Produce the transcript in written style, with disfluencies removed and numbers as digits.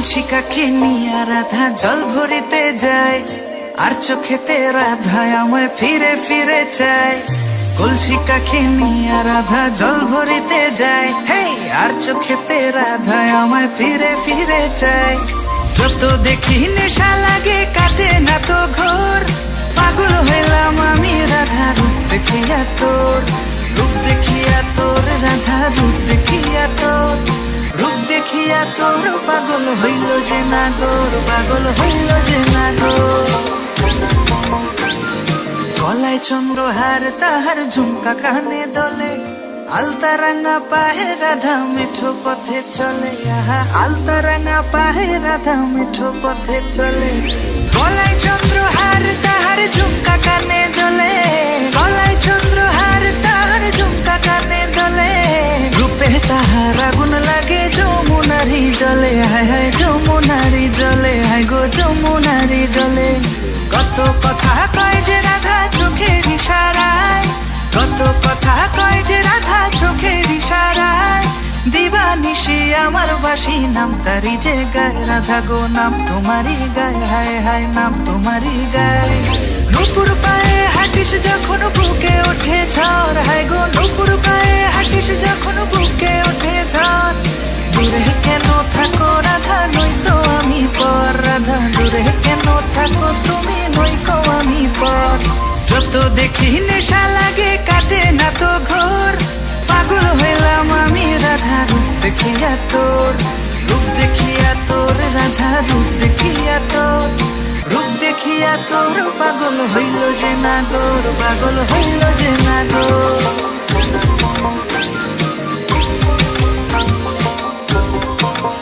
কলসিকাকে নিয়া রাধা জল ভরিতে যায়, আর চোখেতে রাধা আমায় ফিরে ফিরে চায়। কলসিকাকে নিয়া রাধা জল ভরিতে যায়, হে আর চোখেতে রাধা আমায় ফিরে ফিরে চায়। যত দেখি নেশা লাগে কাটে না তো ঘোর, পাগল হইলাম আমি রাধা রূপ দেখিয়া তোর, রূপ দেখিয়া তোর রাধা রূপ দেখিয়া তোর, রূপ দেখিয়া তোর পাগল হইল যে নাগর, পাগল হইল যে নাগর। গলায় চন্দ্রহার তাহার ঝুমকা কানে দোলে, আলতা রাঙা পায়ে রাধা মিঠো পথে চলে, আহা আলতা রাঙা পায়ে রাধা মিঠো পথে চলে। গলায় চন্দ্রহার তাহার ঝুমকা কানে দোলে, গলায় চন্দ্রহার তাহার ঝুমকা কানে দোলে। রূপে তাহার আগুন লাগে যমুনারি জলে, হায় হায় যমুনারি জলে, হায় গো যমুনারি জলে। কত কথা কয় যে রাধা চোখের ইশারায়, কত কথা কয় যে রাধা চোখের ইশারায়। দিবানিশি আমার বাসি নাম তারি যে গায়, রাধা গো নাম তোমারি গায়, হায় হায় নাম তোমারি গায়। নুপুর পায়ে হাঁটিস যখন বুকে ওঠে ঝড়, হায় গো নুপুর পায়ে হাঁটিস যখন বুকে ওঠে ঝড়। দূরে কেন থাকো রাধা নয়তো আমি পর, রাধা দূরে কেন থাকো তুমি নয়তো আমি পর। যত দেখি নেশা লাগে কাটে না তো ঘোর, পাগল হইলাম আমি রাধা রূপ দেখিয়া তোর, রূপ দেখিয়া তোর রাধা রূপ দেখিয়া তোর, রূপ দেখিয়া তোর পাগল হইল যে নাগর, পাগল হইল যে